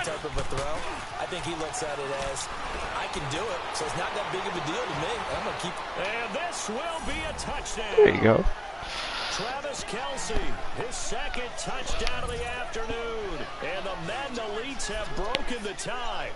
type of a throw. I think he looks at it as, I can do it, so it's not that big of a deal to me. I'm going to keep. And this will be a touchdown. There you go. Travis Kelce, his second touchdown of the afternoon. And the Madden Elites have broken the tie.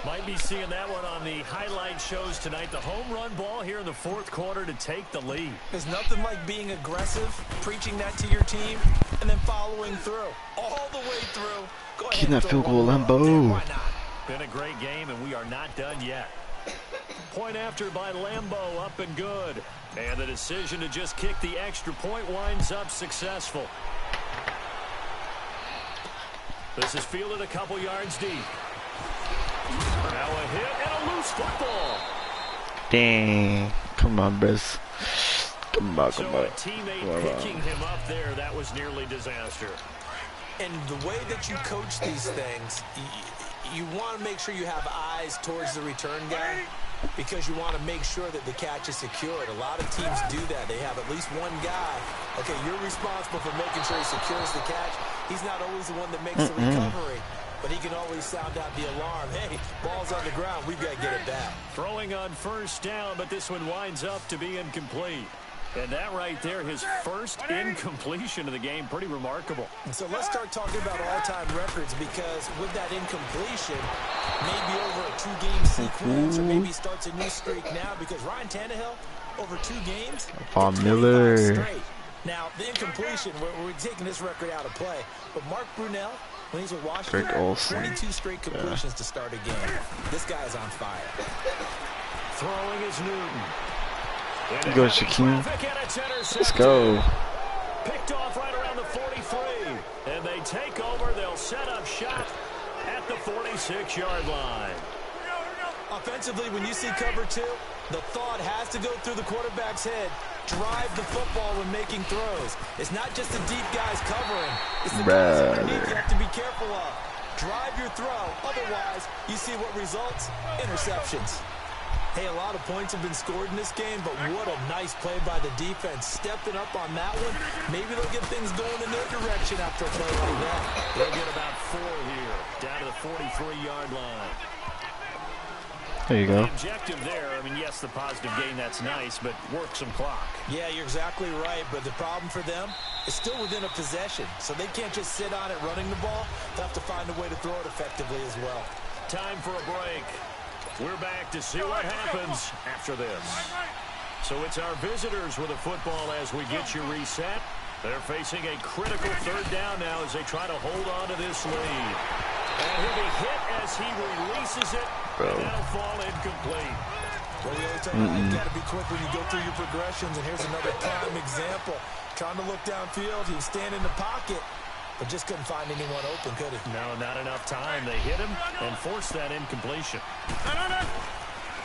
Might be seeing that one on the highlight shows tonight. The home run ball here in the fourth quarter to take the lead. There's nothing like being aggressive, preaching that to your team, and then following through. All the way through. Go ahead. Getting that field goal, Lambo. Why not? Been a great game, and we are not done yet. Point after by Lambo, up and good. And the decision to just kick the extra point winds up successful. This is fielded a couple yards deep. Now a hit and a loose football. Dang. Come on, Briz. Come on, come on. So a teammate picking him up there, that was nearly disaster. And the way that you coach these things, you want to make sure you have eyes towards the return guy because you want to make sure that the catch is secured. A lot of teams do that. They have at least one guy. Okay, you're responsible for making sure he secures the catch. He's not always the one that makes the recovery, but he can always sound out the alarm. Hey, ball's on the ground. We've got to get it back. Throwing on first down, but this one winds up to be incomplete. And that right there, his first incompletion of the game, pretty remarkable. So let's start talking about all-time records because with that incompletion, maybe over a two-game sequence or maybe starts a new streak now because Ryan Tannehill, over 2 games, Von Miller. straight. Now, the incompletion, we're taking this record out of play, but Mark Brunell, when he's with Washington, 22 straight completions to start a game. This guy's on fire. Throwing is Newton. You go, Shaquem. Let's go. Picked off right around the 43. And they take over. They'll set up shop at the 46-yard line. Offensively, when you see cover 2, the thought has to go through the quarterback's head. Drive the football when making throws. It's not just the deep guys covering. It's the guys underneath you have to be careful of. Drive your throw. Otherwise, you see what results? Interceptions. Hey, a lot of points have been scored in this game, but what a nice play by the defense. Stepping up on that one. Maybe they'll get things going in their direction after a play like that. They'll get about 4 here, down to the 43-yard line. There you go. The objective there, I mean, yes, the positive gain, that's nice, but work some clock. Yeah, you're exactly right, but the problem for them is still within a possession, so they can't just sit on it running the ball. They'll have to find a way to throw it effectively as well. Time for a break. We're back to see what happens after this. So it's our visitors with a football as we get you reset. They're facing a critical third down now as they try to hold on to this lead. And he'll be hit as he releases it, and that'll fall incomplete. Well, the only time you've got to be quick when you go through your progressions, and here's another prime example. Trying to look downfield, he was standing in the pocket, but just couldn't find anyone open, could he? No, not enough time. They hit him and forced that incompletion.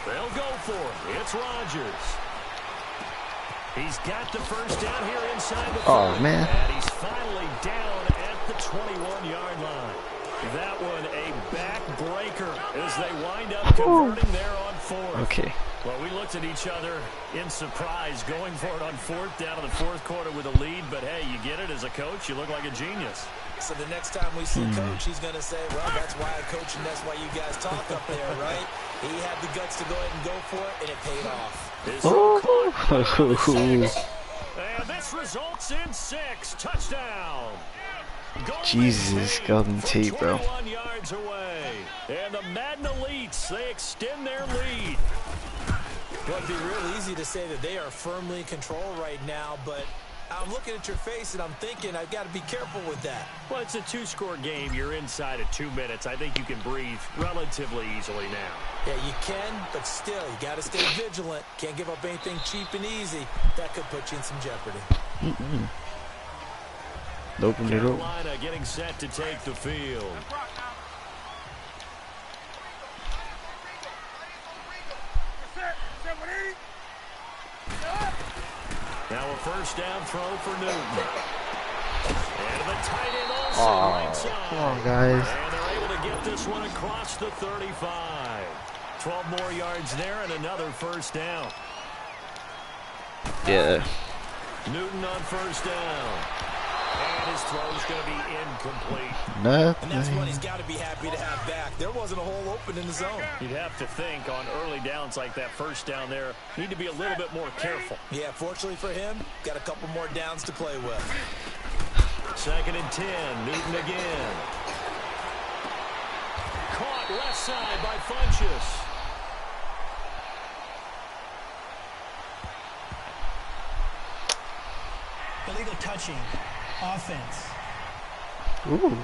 They'll go for it. It's Rodgers. He's got the first down here inside the 40. Oh, man. And he's finally down at the 21-yard line. That one a backbreaker as they wind up converting there on 4th. Okay. Well, we looked at each other in surprise going for it on 4th down in the 4th quarter with a lead. But, hey, you get it as a coach. You look like a genius. So the next time we see Coach, he's going to say, well, that's why I coach and that's why you guys talk up there, right? He had the guts to go ahead and go for it, and it paid off. And this results in 6. Touchdown. Jesus, Golden Tate, bro. 21 yards away. And the Madden Elites, they extend their lead. Well, it'd be real easy to say that they are firmly in control right now, but I'm looking at your face and I'm thinking I've got to be careful with that. Well, it's a 2-score game. You're inside of 2 minutes. I think you can breathe relatively easily now. Yeah, you can, but still, you got to stay vigilant. Can't give up anything cheap and easy. That could put you in some jeopardy. Carolina getting set to take the field. Now a first down throw for Newton. And the tight end also right side. Come on, guys. And they're able to get this one across the 35. 12 more yards there and another first down. Yeah. Newton on first down. And his throw's going to be incomplete. Nothing. And that's what he's got to be happy to have back. There wasn't a hole open in the zone. You'd have to think on early downs like that first down there, need to be a little bit more careful. Yeah, fortunately for him, got a couple more downs to play with. 2nd and 10, Newton again. Caught left side by Funchess. Illegal touching. Offense. Ooh.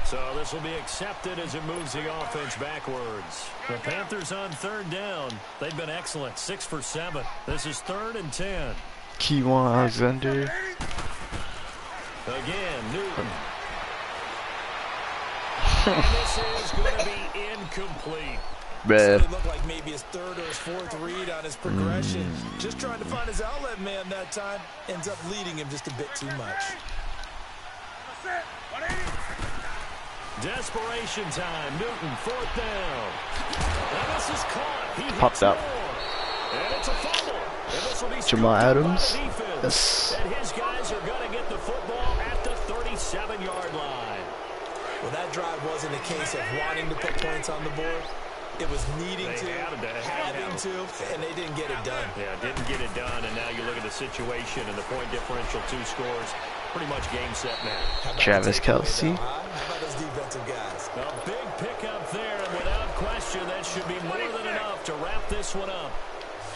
So this will be accepted as it moves the offense backwards. The Panthers on 3rd down. They've been excellent. 6 for 7. This is 3rd and 10. Keywan Alexander. Again, Newton. And this is going to be incomplete. So it looked like maybe his 3rd or his 4th read on his progression. Just trying to find his outlet man that time. Ends up leading him just a bit too much. Desperation time. Newton, 4th down. And this is caught. He Popped out. And it's a fumble. And this will be Jamal Adams. Yes. And his guys are going to get the football at the 37-yard line. Well, that drive wasn't a case of wanting to put points on the board. It was needing to, having to, and they didn't get it done. Yeah, didn't get it done, and now you look at the situation and the point differential, 2 scores, pretty much game, set, match. Travis Kelce. How about those defensive guys? A big pickup there, and without question, that should be more than enough to wrap this one up.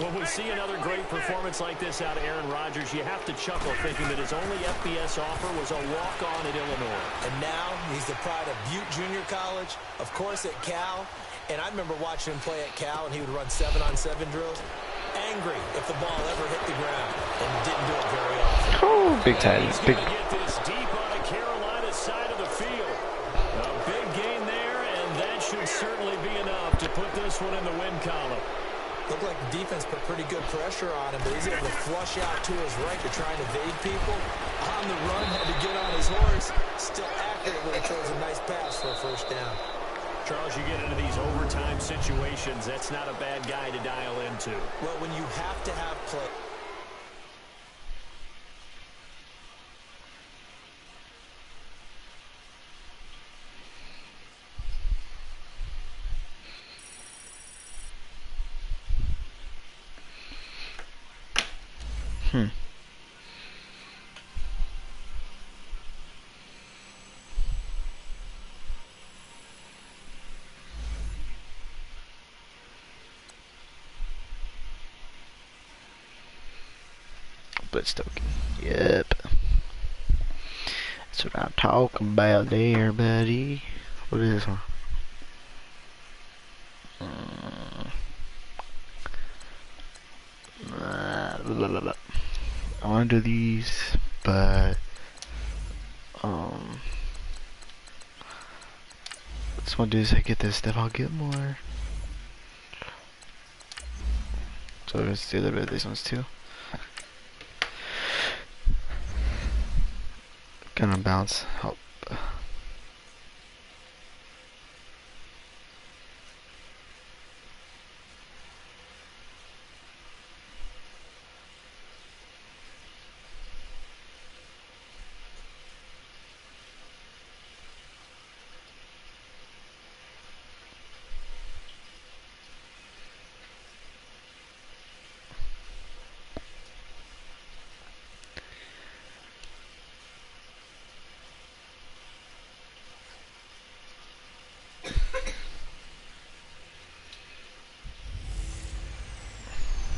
When we see another great performance like this out of Aaron Rodgers, you have to chuckle thinking that his only FBS offer was a walk-on at Illinois. And now he's the pride of Butte Junior College, of course at Cal. And I remember watching him play at Cal, and he would run 7-on-7 drills. Angry if the ball ever hit the ground, and didn't do it very often. Oh, big time. Big. Get this deep on a Carolina side of the field. A big gain there, and that should certainly be enough to put this one in the win column. Looked like the defense put pretty good pressure on him, but he's able to flush out to his right to try and evade people. On the run, had to get on his horse. Still accurate when he throws a nice pass for a 1st down. Charles, you get into these overtime situations, that's not a bad guy to dial into. Well, when you have to have play. Blitz token. Yep. That's what I'm talking about there, buddy. What is this one? I want to do these, but just want to do is I get this, then I'll get more. So let's do a little bit of these ones too. Gonna bounce help.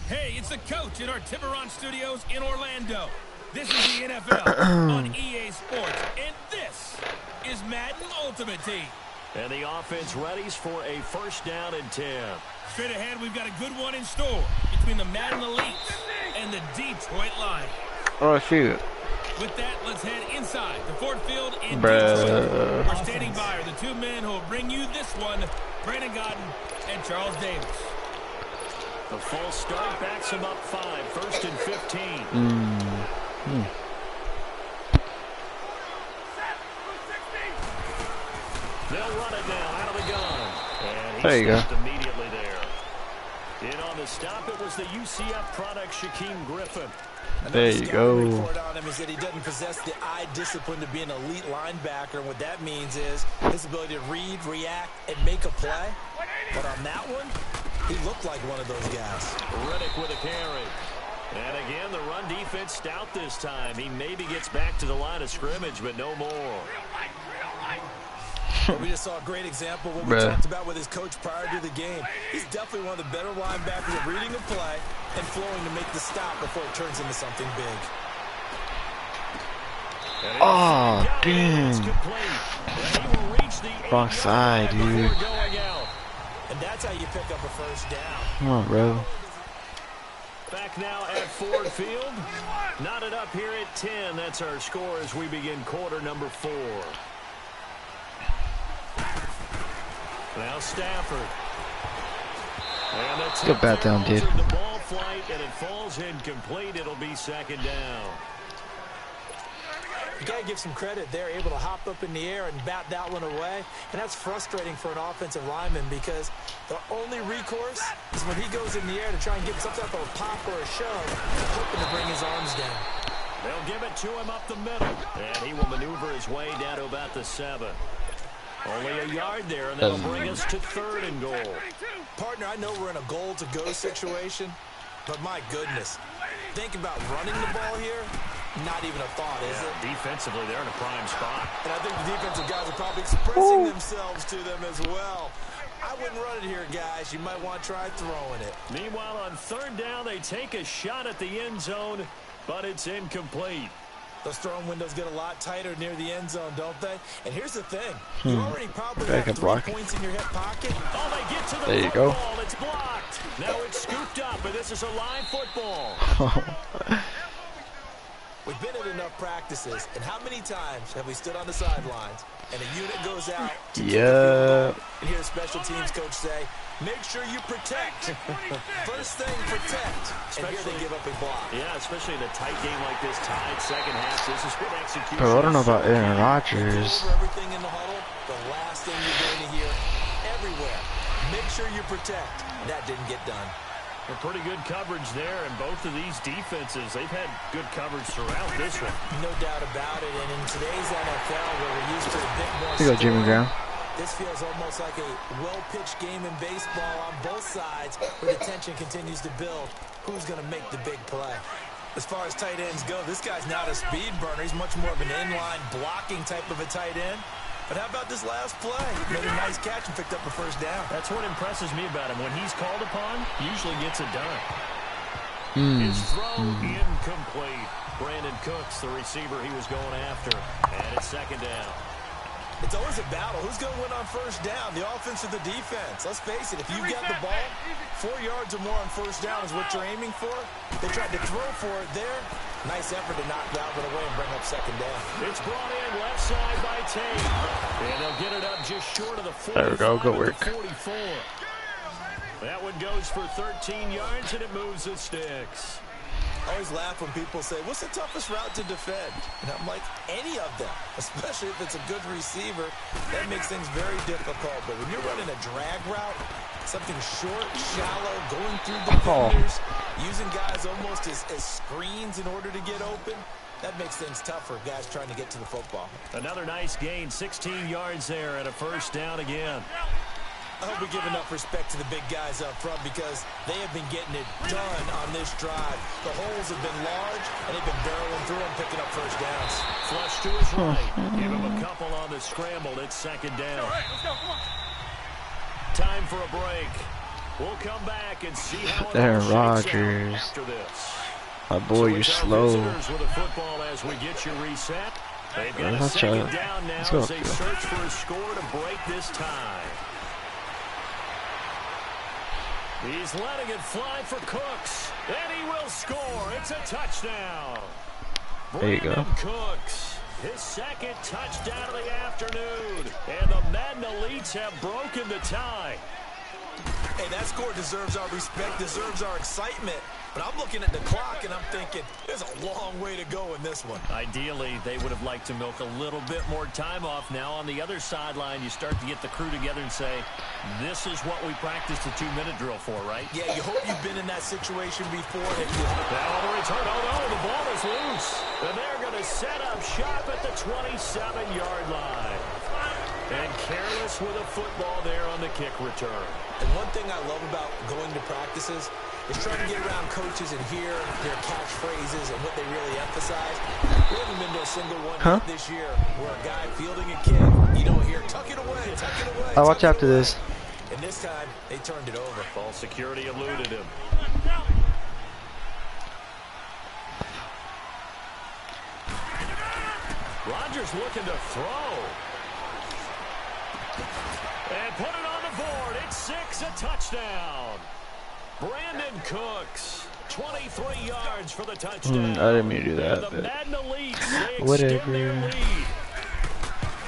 Hey, it's the coach in our Tiburon studios in Orlando. This is the NFL on EA Sports, and this is Madden Ultimate Team. And the offense readies for a 1st down and 10. Straight ahead, we've got a good one in store between the Madden Elites and the Detroit Lions. Oh, I see it. With that, let's head inside the Ford Field in Detroit. Our standing by are the 2 men who will bring you this one, Brandon Godden and Charles Davis. The full start backs him up 5, 1st and 15. They'll run it now out of the gun. And he there you go. immediately there. In on the stop, it was the UCF product, Shaquem Griffin. There you go. Report on him is that he doesn't possess the eye discipline to be an elite linebacker. And what that means is his ability to read, react, and make a play. But on that one, he looked like one of those guys. Riddick with a carry. And again, the run defense stout this time. He maybe gets back to the line of scrimmage, but no more. Well, we just saw a great example of what we talked about with his coach prior to the game. He's definitely one of the better linebackers at reading a play and flowing to make the stop before it turns into something big. Oh, damn. Wrong side, dude. And that's how you pick up a first down. Come on, bro. Back now at Ford Field. Knotted up here at 10. That's our score as we begin quarter number 4. Now Stafford. And that's good bat down, dude. The ball flight, and it falls incomplete. It'll be second down. You got to give some credit. They're able to hop up in the air and bat that one away. And that's frustrating for an offensive lineman because the only recourse is when he goes in the air to try and get some type of a pop or a shove, hoping to bring his arms down. They'll give it to him up the middle. And he will maneuver his way down to about the 7. Only a yard there, and that'll bring us to 3rd and goal. Partner, I know we're in a goal-to-go situation, but my goodness. Think about running the ball here. Not even a thought, is it? Defensively, they're in a prime spot. And I think the defensive guys are probably expressing themselves to them as well. I wouldn't run it here, guys. You might want to try throwing it. Meanwhile, on 3rd down, they take a shot at the end zone, but it's incomplete. Those throwing windows get a lot tighter near the end zone, don't they? And here's the thing. You already probably have 3 points in your hip pocket. Oh, they get to the there you football. go. It's blocked. Now it's scooped up, but this is a live football. We've been at enough practices, and how many times have we stood on the sidelines and a unit goes out to and hear a special teams coach say, make sure you protect. First thing, protect. And here they give up a block. Yeah, especially in a tight game like this, tied second half. This is good execution. Bro, I don't know about Aaron Rodgers. Everything in the huddle, the last thing you're going to hear everywhere, make sure you protect. That didn't get done. A pretty good coverage there, and both of these defenses, they've had good coverage throughout this one. No doubt about it, and in today's NFL, where we're used to a bit more Here you go, Jimmy Graham. this feels almost like a well-pitched game in baseball on both sides, where the tension continues to build. Who's going to make the big play? As far as tight ends go, this guy's not a speed burner. He's much more of an inline blocking type of a tight end. But how about this last play? Made a nice catch and picked up a first down. That's what impresses me about him. When he's called upon, he usually gets it done. His throw incomplete. Brandon Cooks, the receiver he was going after. And it's second down. It's always a battle. Who's going to win on first down, the offense or the defense? Let's face it, if you get the ball, 4 yards or more on first down is what you're aiming for. They tried to throw for it there. Nice effort to knock that one away and bring up second down. It's brought in left side by Tate. And they'll get it up just short of the 45. There we go, good work. 44. That one goes for 13 yards, and it moves the sticks. I always laugh when people say, what's the toughest route to defend? And I'm like, any of them, especially if it's a good receiver. That makes things very difficult. But when you're running a drag route, something short, shallow, going through defenders, using guys almost as screens in order to get open, that makes things tough for guys trying to get to the football. Another nice gain, 16 yards there, and a first down again. I hope we give enough respect to the big guys up front because they have been getting it done on this drive. The holes have been large, and they've been barreling through them, picking up first downs. Flush to his right. Give him a couple on the scramble. It's second down. Let's go, come on. Time for a break. We'll come back and see how it Aaron all shakes out Rodgers. after this. My boy, you're it's our slow. visitors with the football as we get you reset. They've got a Let's second try. down now Let's go. as they search for a score to break this tie. He's letting it fly for Cooks, and he will score. It's a touchdown. There you go. Brandon Cooks, his second touchdown of the afternoon, and the Madden Elites have broken the tie. Hey, that score deserves our respect, deserves our excitement. But I'm looking at the clock, and I'm thinking, there's a long way to go in this one. Ideally, they would have liked to milk a little bit more time off. Now, on the other sideline, you start to get the crew together and say, this is what we practiced the 2-minute drill for, right? Yeah, you hope you've been in that situation before. Now on the return, oh no, the ball is loose. And they're going to set up shop at the 27-yard line. And careless with a football there on the kick return. And one thing I love about going to practices is trying to get around coaches and hear their catchphrases and what they really emphasize. We haven't been to a single one this year where a guy fielding a kick, you don't hear, tuck it away, tuck it away. I'll watch after this. And this time, they turned it over. Ball security eluded him. Rodgers looking to throw. And put it on the board. It's 6, a touchdown. Brandon Cooks, 23 yards for the touchdown. I didn't mean to do that. The Madden Elites, they whatever. extend their lead.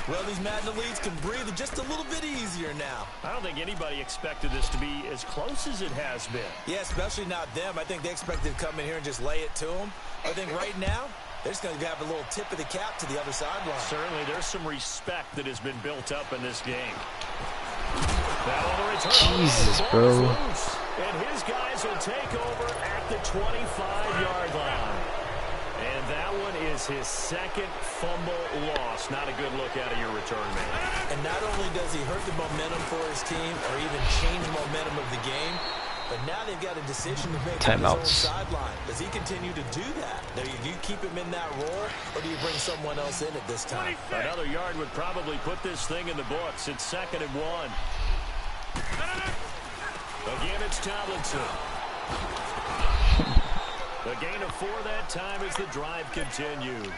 Well, these Madden Elites can breathe just a little bit easier now. I don't think anybody expected this to be as close as it has been. Yeah, especially not them. I think they expected to come in here and just lay it to them. I think right now, they're just going to have a little tip of the cap to the other sideline. Certainly, there's some respect that has been built up in this game. Now on the return, Jesus, bro. And his guys will take over at the 25-yard line. And that one is his second fumble loss. Not a good look out of your return man. And not only does he hurt the momentum for his team or even change the momentum of the game, but now they've got a decision to make on his own sideline. Does he continue to do that? Do you keep him in that role, or do you bring someone else in at this time? Another yard would probably put this thing in the books. It's 2nd and 1. Again, it's Tomlinson. The gain of 4 that time as the drive continues.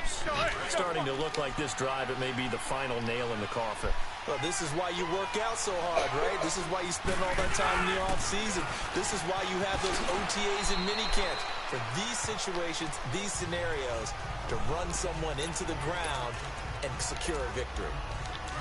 Starting to look like this drive, it may be the final nail in the coffin. Well, this is why you work out so hard, right? This is why you spend all that time in the offseason. This is why you have those OTAs and minicamps. For these situations, these scenarios, to run someone into the ground and secure a victory.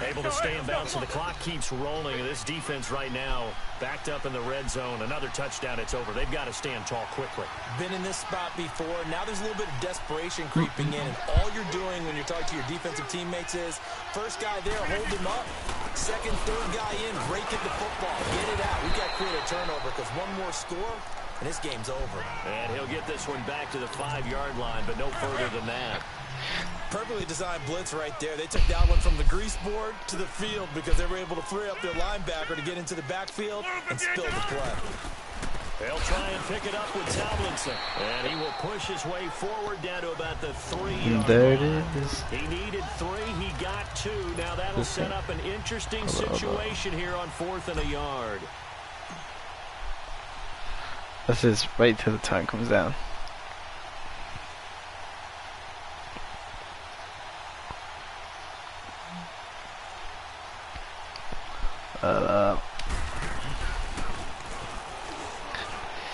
Able to stay in bounds, so the clock keeps rolling. This defense right now backed up in the red zone. Another touchdown, it's over. They've got to stand tall quickly. Been in this spot before. Now there's a little bit of desperation creeping in. And all you're doing when you're talking to your defensive teammates is, first guy there, hold him up. Second, third guy in, rake at the football. Get it out. We've got to create a turnover because one more score, and this game's over. And he'll get this one back to the 5-yard line, but no further than that. Perfectly designed blitz right there. They took that one from the grease board to the field because they were able to free up their linebacker to get into the backfield and spill the play. They'll try and pick it up with Tomlinson. And he will push his way forward down to about the 3-yard There it line. is. He needed 3. He got 2. Now that'll set up an interesting situation here on 4th and a yard. This is right till the time comes down.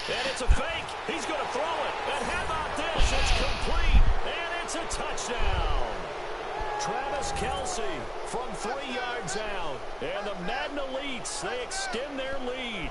And it's a fake. He's going to throw it. And how about this? It's complete. And it's a touchdown. Travis Kelce from 3 yards out. And the Madden Elites, they extend their lead.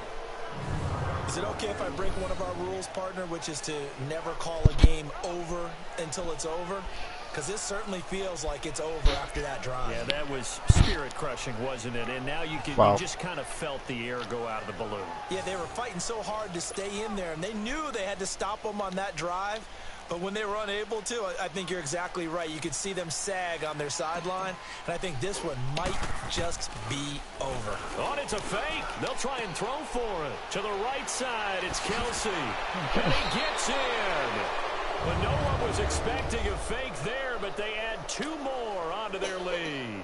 Is it okay if I break one of our rules, partner, which is to never call a game over until it's over? Because this certainly feels like it's over after that drive. Yeah, that was spirit-crushing, wasn't it? And now you just kind of felt the air go out of the balloon. Yeah, they were fighting so hard to stay in there, and they knew they had to stop them on that drive. But when they were unable to, I think you're exactly right. You could see them sag on their sideline, and I think this one might just be over. Oh, it's a fake. They'll try and throw for it. To the right side, it's Kelce. And he gets in. But no one was expecting a fake there, but they add 2 more onto their lead.